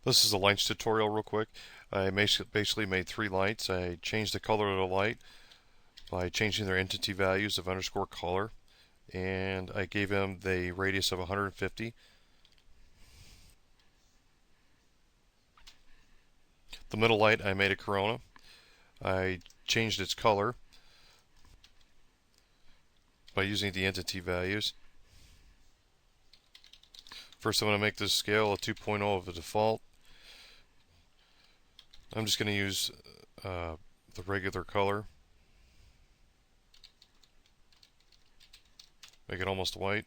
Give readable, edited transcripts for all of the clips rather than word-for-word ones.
This is a lights tutorial real quick. I basically made three lights. I changed the color of the light by changing their entity values of underscore color, and I gave them the radius of 150. The middle light, I made a corona. I changed its color by using the entity values. First, I'm going to make this scale a 2.0 of the default. I'm just going to use the regular color. Make it almost white.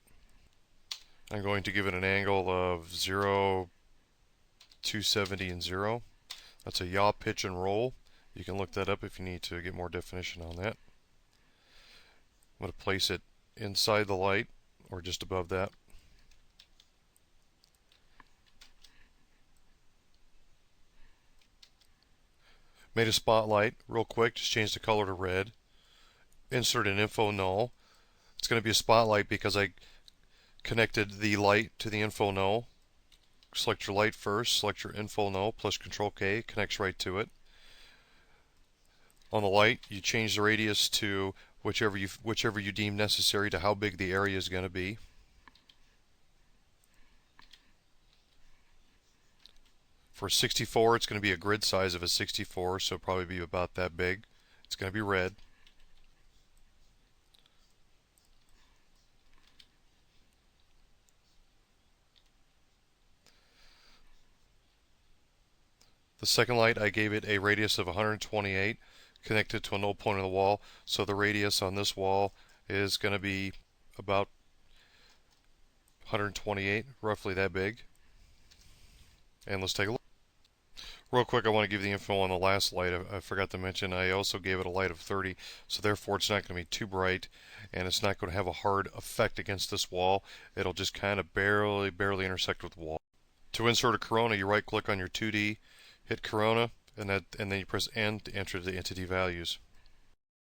I'm going to give it an angle of 0, 270, and 0. That's a yaw, pitch, and roll. You can look that up if you need to get more definition on that. I'm going to place it inside the light or just above that. Made a spotlight real quick, just change the color to red. Insert an info null. It's going to be a spotlight because I connected the light to the info null. Select your light first, select your info null, plus Control K, connects right to it. On the light, you change the radius to whichever you deem necessary to how big the area is going to be. For 64, it's going to be a grid size of a 64, so it'll probably be about that big. It's going to be red. The second light, I gave it a radius of 128, connected to a null point on the wall, so the radius on this wall is going to be about 128, roughly that big. And let's take a look. Real quick, I want to give the info on the last light. I forgot to mention I also gave it a light of 30, so therefore it's not going to be too bright, and it's not going to have a hard effect against this wall. It'll just kind of barely intersect with the wall. To insert a corona, you right-click on your 2D, hit corona, and then you press N to enter the entity values.